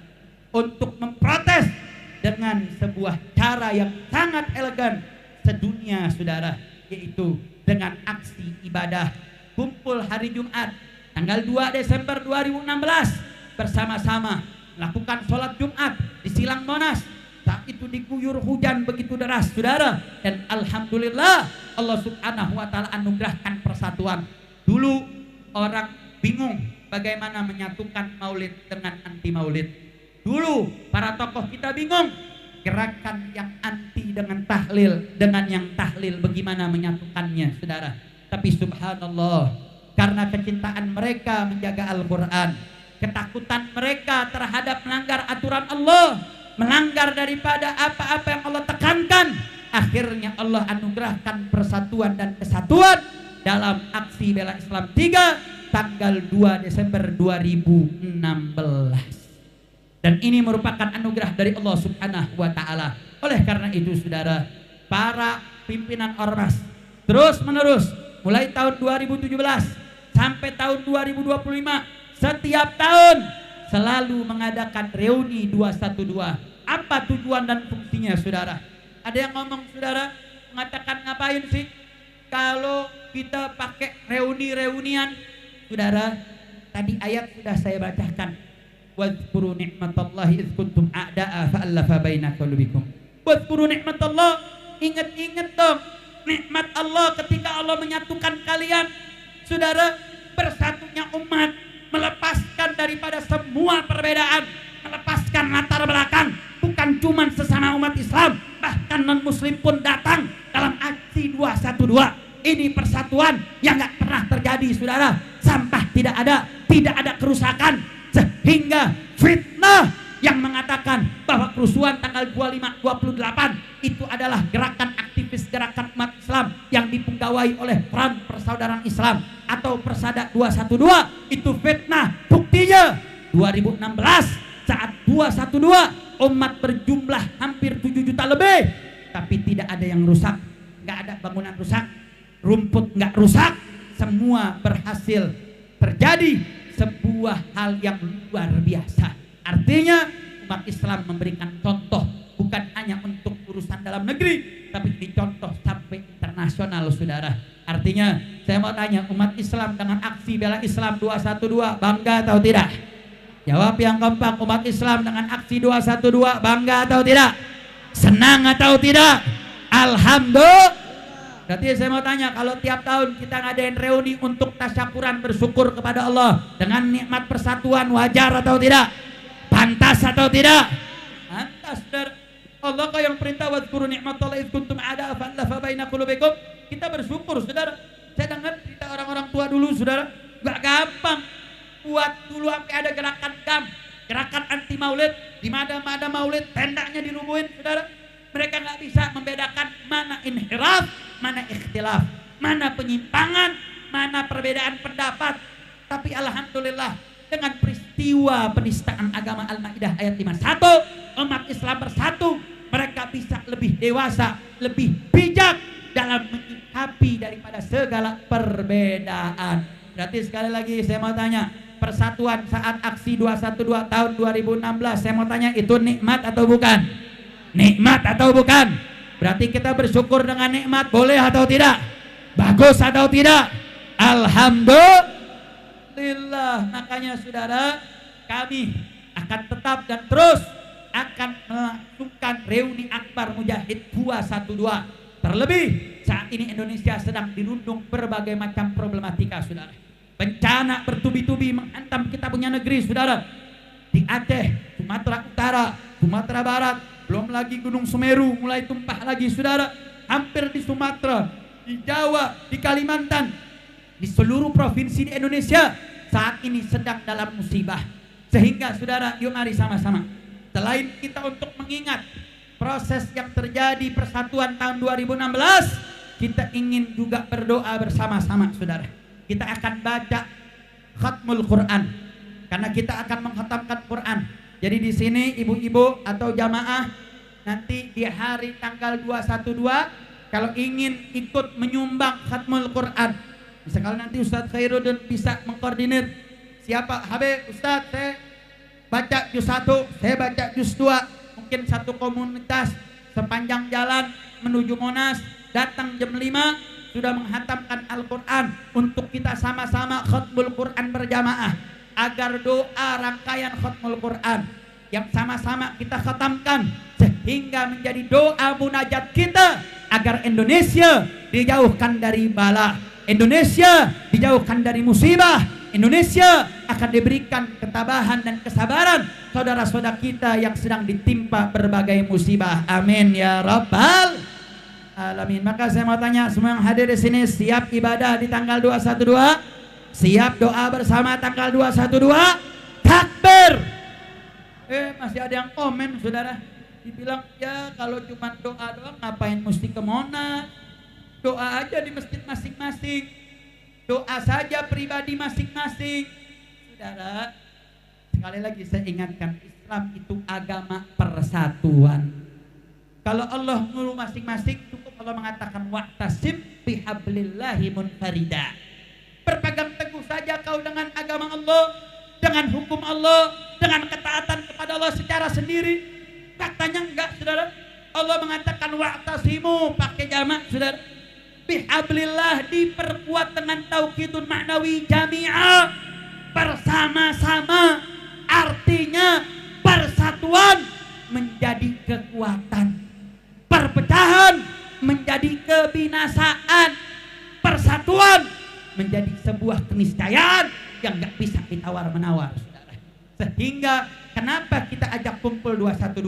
untuk memprotes dengan sebuah cara yang sangat elegan sedunia, saudara, yaitu dengan aksi ibadah kumpul hari Jumat tanggal 2 Desember 2016 bersama-sama melakukan sholat Jumat di Silang Monas. Saat itu diguyur hujan begitu deras, saudara, dan alhamdulillah Allah Subhanahu wa ta'ala anugerahkan persatuan. Dulu orang bingung bagaimana menyatukan maulid dengan anti maulid. Dulu para tokoh kita bingung gerakan yang anti dengan tahlil, dengan yang tahlil bagaimana menyatukannya, saudara. Tapi subhanallah, karena kecintaan mereka menjaga Al-Quran, ketakutan mereka terhadap melanggar aturan Allah, melanggar daripada apa-apa yang Allah tekankan, akhirnya Allah anugerahkan persatuan dan kesatuan dalam aksi bela Islam 3 tanggal 2 Desember 2016. Dan ini merupakan anugerah dari Allah Subhanahu wa ta'ala. Oleh karena itu, saudara, para pimpinan ormas terus menerus mulai tahun 2017 sampai tahun 2025 setiap tahun selalu mengadakan reuni 212. Apa tujuan dan fungsinya, saudara? Ada yang ngomong, saudara, mengatakan ngapain sih kalau kita pakai reuni-reunian? Saudara, tadi ayat sudah saya bacakan. Wadhkuru ni'matallahi idh kuntum a'da'a fa'allafa baina qulubikum. Wadhkuru ni'matallah, ingat-ingat dong nikmat Allah ketika Allah menyatukan kalian. Saudara, bersatunya umat, melepaskan daripada semua perbedaan, melepaskan latar belakang, bukan cuma sesama umat Islam, bahkan non-muslim pun datang dalam aksi 212. Ini persatuan yang gak pernah terjadi, saudara. Sampah tidak ada kerusakan, sehingga fitnah yang mengatakan bahwa kerusuhan tanggal 25-28 itu adalah gerakan aktivis gerakan umat Islam yang dipegawai oleh Front Persaudaraan Islam atau Persada 212, itu fitnah. Buktinya 2016 saat 212 umat berjumlah hampir 7 juta lebih, tapi tidak ada yang rusak, nggak ada bangunan rusak, rumput nggak rusak, semua berhasil terjadi sebuah hal yang luar biasa. Artinya umat Islam memberikan contoh, bukan hanya untuk urusan dalam negeri, tapi dicontoh sampai internasional, saudara. Artinya, saya mau tanya, umat Islam dengan aksi bela Islam 212 bangga atau tidak? Jawab yang gampang, umat Islam dengan aksi 212 bangga atau tidak? Senang atau tidak? Alhamdulillah. Berarti saya mau tanya, kalau tiap tahun kita ngadain reuni untuk tasyakuran bersyukur kepada Allah dengan nikmat persatuan, wajar atau tidak? Pantas atau tidak? Pantas, saudara. Allah kau yang perintah wadhkuru ni'matallahi idh kuntum a'da'a fa'alafa baina qulubikum. Kita bersyukur, saudara. Saya dengar cerita orang-orang tua dulu, saudara. Gak gampang. Buat dulu sampai ada gerakan GAM, gerakan anti maulid. Di mana maulid, tendanya dirubuhin, saudara. Mereka nggak bisa membedakan mana inhiraf, mana ikhtilaf, mana penyimpangan, mana perbedaan pendapat. Tapi alhamdulillah dengan peristiwa penistaan agama Al-Maidah ayat 51, umat Islam bersatu, mereka bisa lebih dewasa, lebih bijak dalam menyikapi daripada segala perbedaan. Berarti sekali lagi saya mau tanya, persatuan saat aksi 212 tahun 2016, saya mau tanya, itu nikmat atau bukan? Nikmat atau bukan? Berarti kita bersyukur dengan nikmat, boleh atau tidak? Bagus atau tidak? Alhamdulillah. Makanya saudara, kami akan tetap dan terus akan melakukan reuni akbar Mujahid 212. Terlebih saat ini Indonesia sedang dirundung berbagai macam problematika, saudara. Bencana bertubi-tubi menghantam kita punya negeri, saudara. Di Aceh, Sumatera Utara, Sumatera Barat, belum lagi Gunung Semeru mulai tumpah lagi, saudara. Hampir di Sumatera, di Jawa, di Kalimantan, di seluruh provinsi di Indonesia saat ini sedang dalam musibah. Sehingga saudara, yuk mari sama-sama, selain kita untuk mengingat proses yang terjadi persatuan tahun 2016, kita ingin juga berdoa bersama-sama, saudara. Kita akan baca khatmul Quran, karena kita akan menghatamkan Quran. Jadi di sini ibu-ibu atau jamaah nanti di hari tanggal 212 kalau ingin ikut menyumbang khatmul Quran, misalkan nanti Ustadz Khairuddin bisa mengkoordinir, siapa Habib Ustadz, saya baca juz 1, saya baca juz 2, mungkin satu komunitas sepanjang jalan menuju Monas datang jam 5 sudah menghatamkan Al-Quran untuk kita sama-sama khatmul Quran berjamaah. Agar doa rangkaian khatmul Quran yang sama-sama kita khatamkan sehingga menjadi doa munajat kita agar Indonesia dijauhkan dari bala, Indonesia dijauhkan dari musibah, Indonesia akan diberikan ketabahan dan kesabaran saudara-saudara kita yang sedang ditimpa berbagai musibah. Amin ya rabbal alamin. Maka saya mau tanya semua yang hadir di sini, siap ibadah di tanggal 212? Siap doa bersama tanggal 212? Takbir. Masih ada yang komen, saudara. Dibilang, ya kalau cuma doa doang ngapain mesti ke Monas? Doa aja di masjid masing-masing. Doa saja pribadi masing-masing. Saudara, sekali lagi saya ingatkan, Islam itu agama persatuan. Kalau Allah ngulu masing-masing, cukup Allah mengatakan wa'tasim bihablillahi munfarida. Berpegang teguh saja kau dengan agama Allah, dengan hukum Allah, dengan ketaatan kepada Allah secara sendiri. Katanya enggak, saudara. Allah mengatakan wa'tasimu, pakai jamak, saudara. Bihablillah, diperkuat dengan tauhidun ma'nawi jami'a, bersama-sama. Artinya persatuan menjadi kekuatan, perpecahan menjadi kebinasaan, persatuan menjadi sebuah keniscayaan yang gak bisa ditawar-menawar, saudara. Sehingga kenapa kita ajak kumpul 212?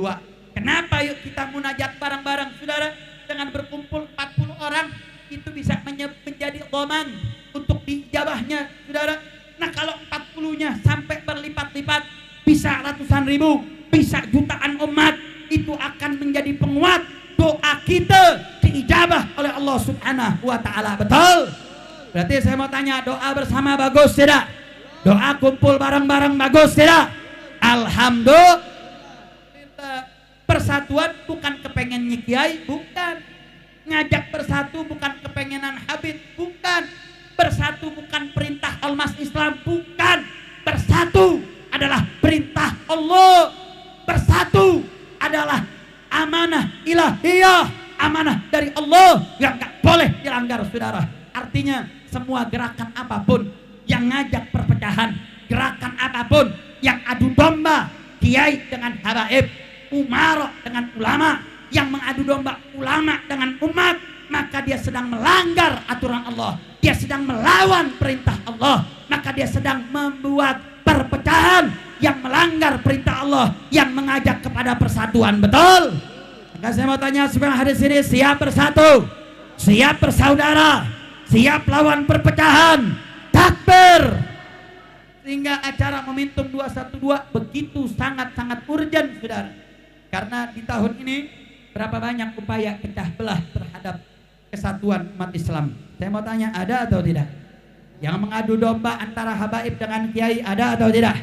Kenapa yuk kita munajat bareng-bareng, saudara? Dengan berkumpul 40 orang itu bisa menjadi dhaman untuk dijabahnya, saudara. Nah kalau 40-nya sampai berlipat-lipat, bisa ratusan ribu, bisa jutaan umat, itu akan menjadi penguat doa kita diijabah oleh Allah Subhanahu wa ta'ala. Betul? Berarti saya mau tanya, doa bersama bagus tidak? Doa kumpul bareng-bareng bagus tidak? Alhamdulillah. Persatuan bukan kepengen nyikiai, bukan. Ngajak bersatu bukan kepengenan Habib, bukan. Bersatu bukan perintah Ormas Islam, bukan. Bersatu adalah perintah Allah. Bersatu melanggar, saudara. Artinya semua gerakan apapun yang ngajak perpecahan, gerakan apapun yang adu domba kiai dengan habaib, umara dengan ulama, yang mengadu domba ulama dengan umat, maka dia sedang melanggar aturan Allah, dia sedang melawan perintah Allah, maka dia sedang membuat perpecahan yang melanggar perintah Allah, yang mengajak kepada persatuan. Betul? Maka saya mau tanya semua hadis ini, siap bersatu, siap bersaudara, siap lawan perpecahan, takbir. Sehingga acara momentum 212 begitu sangat-sangat urgent, saudara. Karena di tahun ini berapa banyak upaya pecah belah terhadap kesatuan umat Islam. Saya mau tanya, ada atau tidak? Yang mengadu domba antara habaib dengan kiai, ada atau tidak?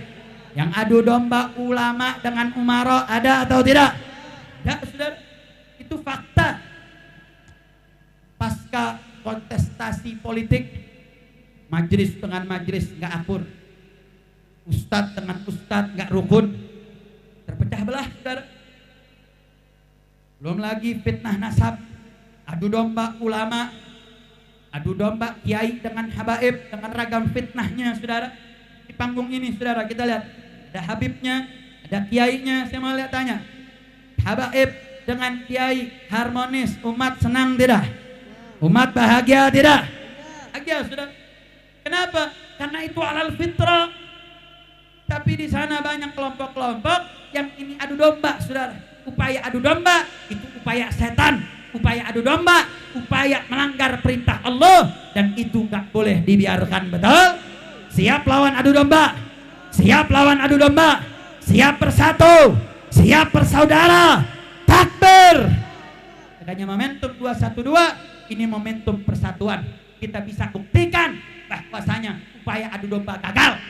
Yang adu domba ulama dengan umara, ada atau tidak? Tidak, saudara. Itu fakta. Pasca kontestasi politik, majelis dengan majelis nggak akur, ustadz dengan ustadz nggak rukun, terpecah belah, saudara. Belum lagi fitnah nasab, adu domba ulama, adu domba kiai dengan habaib, dengan ragam fitnahnya, saudara. Di panggung ini, saudara, kita lihat ada habibnya, ada kiainya. Saya mau lihat tanya, habaib dengan kiai harmonis, umat senang tidak? Umat bahagia tidak? Bahagia, saudara. Kenapa? Karena itu alal fitrah. Tapi di sana banyak kelompok-kelompok yang ini adu domba, saudara. Upaya adu domba itu upaya setan, upaya adu domba, upaya melanggar perintah Allah, dan itu nggak boleh dibiarkan. Betul? Siap lawan adu domba, siap lawan adu domba, siap bersatu, siap bersaudara, takbir. Makanya momentum 212 ini momentum persatuan. Kita bisa buktikan bahwasanya upaya adu domba gagal,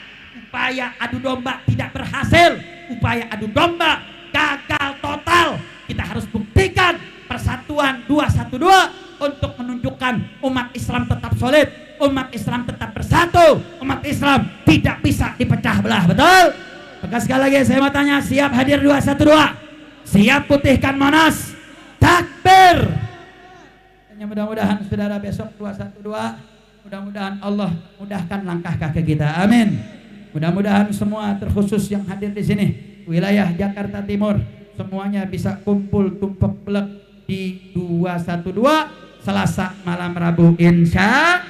upaya adu domba tidak berhasil, upaya adu domba gagal total. Kita harus buktikan persatuan 212 untuk menunjukkan umat Islam tetap solid, umat Islam tetap bersatu, umat Islam tidak bisa dipecah belah. Betul? Maka sekali lagi saya mau tanya, siap hadir 212? Siap putihkan Monas? Takbir. Hanya mudah-mudahan saudara besok 212, mudah-mudahan Allah mudahkan langkah kaki kita. Amin. Mudah-mudahan semua, terkhusus yang hadir di sini, wilayah Jakarta Timur, semuanya bisa kumpul tumpuk belek di 212 Selasa malam Rabu, insya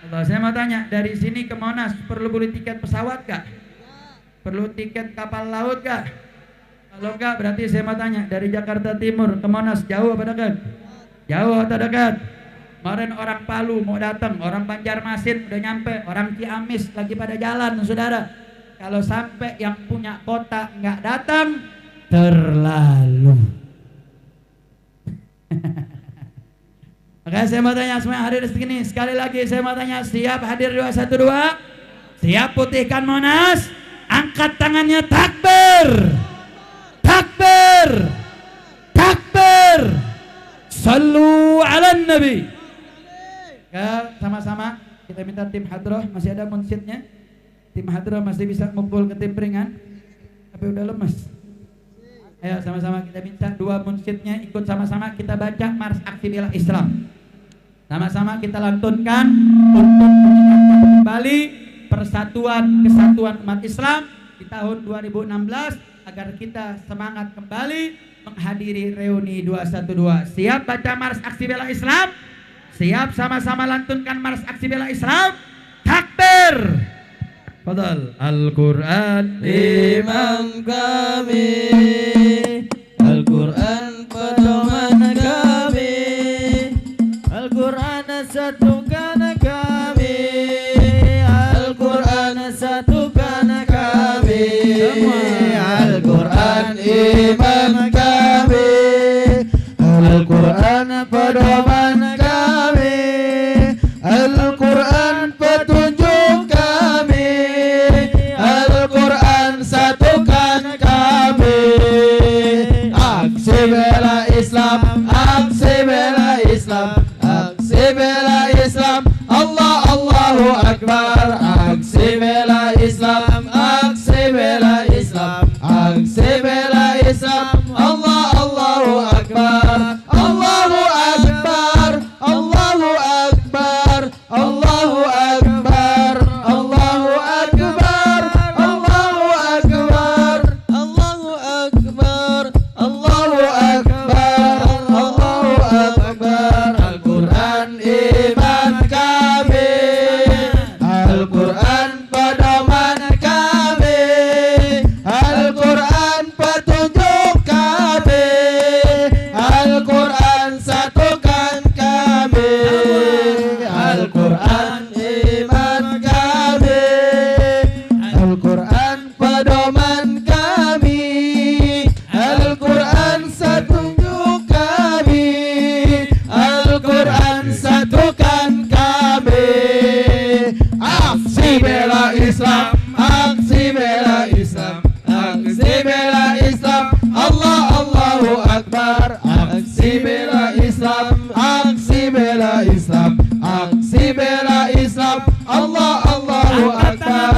Allah. Saya mau tanya, dari sini ke Monas perlu beli tiket pesawat gak? Perlu tiket kapal laut gak? Kalau enggak, berarti saya mau tanya, dari Jakarta Timur ke Monas jauh apa dekat? Jauh atau dekat? Kemarin orang Palu mau datang, orang Banjarmasin udah nyampe, orang Ciamis lagi pada jalan, saudara. Kalau sampai yang punya kota nggak datang, terlalu. Makanya saya mau tanya semua yang hadir di sini, sekali lagi saya mau tanya, siap hadir 212? Siap putihkan Monas? Angkat tangannya, takbir, takbir, takbir. Sallu ala Nabi. Sama-sama kita minta tim hadroh, masih ada munsyidnya. Tim hadroh masih bisa ngumpul ke tim peringan, tapi udah lemes. Ayo sama-sama kita minta dua munsyidnya ikut sama-sama kita baca Mars Aksi Bela Islam. Sama-sama kita lantunkan untuk mengingatkan kembali persatuan kesatuan umat Islam di tahun 2016 agar kita semangat kembali menghadiri reuni 212. Siap baca Mars Aksi Bela Islam? Siap sama-sama lantunkan Mars Aksi Bela Islam? Takbir. Fadal. Al-Quran imam kami, Al-Quran pedoman kami, Al-Quran satukan kami, Al-Quran satukan kami, Al-Quran imam kami, Al-Quran pedoman kami, Al-Quran petunjuk kami, Al-Quran satukan kami. Aksi bela Islam, aksi bela Islam, aksi bela Islam, Allah Allahu Akbar. Aksi bela Islam, aksi bela Islam, aksi bela Islam, Allah Allahu Akbar, Allahu Akbar. iman kami, Al-Quran pedoman kami, Al-Quran petunjuk kami, Al-Quran satukan kami, Al-Quran iman kami, Al-Quran pedoman kami, Al-Quran satukan kami, Al-Quran satukan kami. Aksi bela Islam, aksi bela Islam, aksi bela Islam, Allah Allahu Akbar. Aksi bela Islam, aksi bela Islam, aksi bela Islam, Allah Allahu Akbar.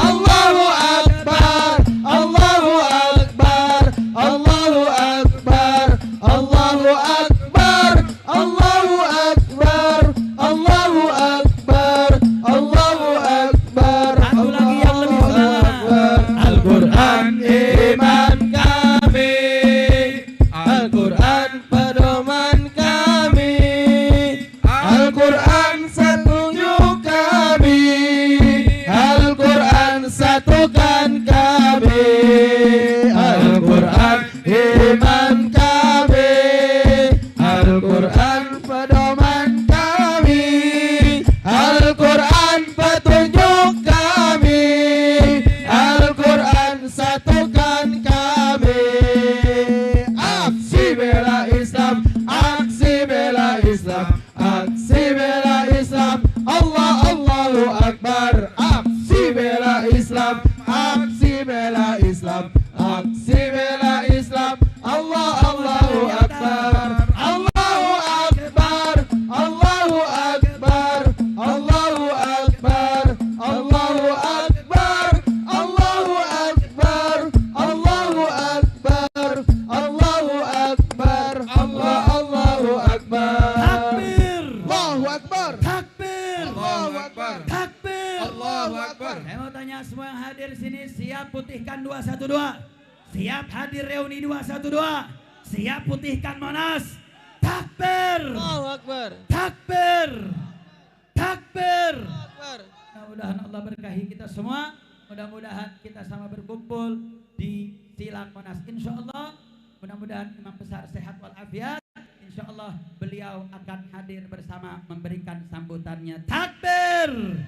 Allahu Akbar, Allahu Akbar, Allahu Akbar, Allahu Akbar, Allahu Akbar, Allahu Akbar, Allahu Akbar. Satu lagi yang lebih semangat. Al-Quran iman kami, Al-Quran pedoman kami, Al-Quran satukan kami, Al-Quran satukan kami, Al-Quran iman kami, Al-Quran pedoman kami, Al-Quran petunjuk kami, Al-Quran satukan kami. Aksi bela Islam, aksi bela Islam, aksi bela Islam, Allah Allahu Akbar. Aksi bela Islam, aksi bela Islam, aksi bela Islam, Allah Allahu Akbar. Allahu Akbar, Allahu Akbar, Allahu Akbar, Allahu Akbar, Allahu Akbar, Allahu Akbar, Allahu Akbar, Allahu Akbar. Takbir. Allahu Akbar. Takbir. Allahu Akbar. Takbir. Allahu Akbar. Saya mau tanya semua yang hadir sini, siap putihkan 212? Siap hadir reuni 212? Siap putihkan Monas? Takbir. Allahu Akbar. Takbir. Takbir. Akbar. Mudah-mudahan Allah berkahi kita semua. Mudah-mudahan kita sama berkumpul di Silang Monas. Insya Allah, mudah-mudahan Imam Besar sehat walafiat. Insya Allah beliau akan hadir bersama memberikan sambutannya. Takbir.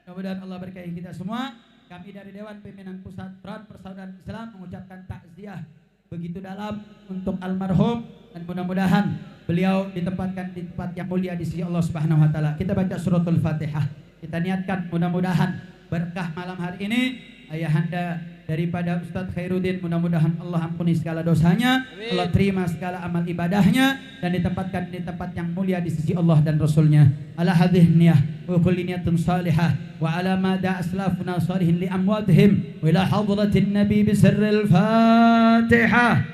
Mudah-mudahan Allah berkahi kita semua. Kami dari Dewan Pimpinan Pusat Front Persaudaraan Islam mengucapkan takziah begitu dalam untuk almarhum, dan mudah-mudahan beliau ditempatkan di tempat yang mulia di sisi Allah Subhanahu wa taala. Kita baca suratul Fatihah. Kita niatkan mudah-mudahan berkah malam hari ini ayahanda daripada Ustadz Khairuddin, mudah-mudahan Allah ampuni segala dosanya, Allah terima segala amal ibadahnya, dan ditempatkan di tempat yang mulia di sisi Allah dan Rasulnya. Ala hadhihi niyah wa kulli niyatin salihah wa ala ma da'a aslafuna salihin li amwatihim wa ila hadratin nabi bisirril Fatihah.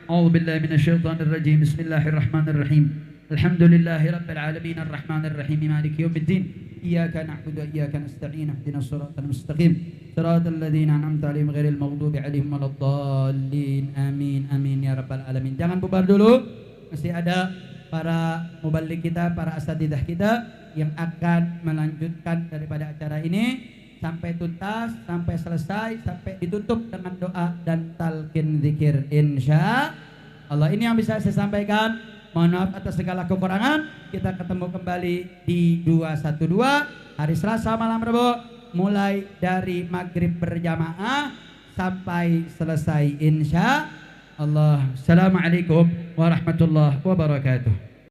A'udzu billahi minasyaitonir rajim. Bismillahirrahmanirrahim. Alhamdulillahi rabbil alamin arrahmanir rahim maliki yaumiddin. Iyyaka na'budu wa iyyaka nasta'in. Ihdinas siratal mustaqim. Siratal ladzina an'amta 'alaihim ghairil maghdubi 'alaihim waladdallin. Amin amin ya rabbal alamin. Jangan bubar dulu. Masih ada para muballigh kita, para asatidzah kita yang akan melanjutkan daripada acara ini sampai tuntas, sampai selesai, sampai ditutup dengan doa dan talqin zikir insya Allah. Ini yang bisa saya sampaikan. Mohon maaf atas segala kekurangan. Kita ketemu kembali di 212 hari Selasa malam Rabu, mulai dari maghrib berjamaah sampai selesai insya Allah. Assalamualaikum warahmatullahi wabarakatuh.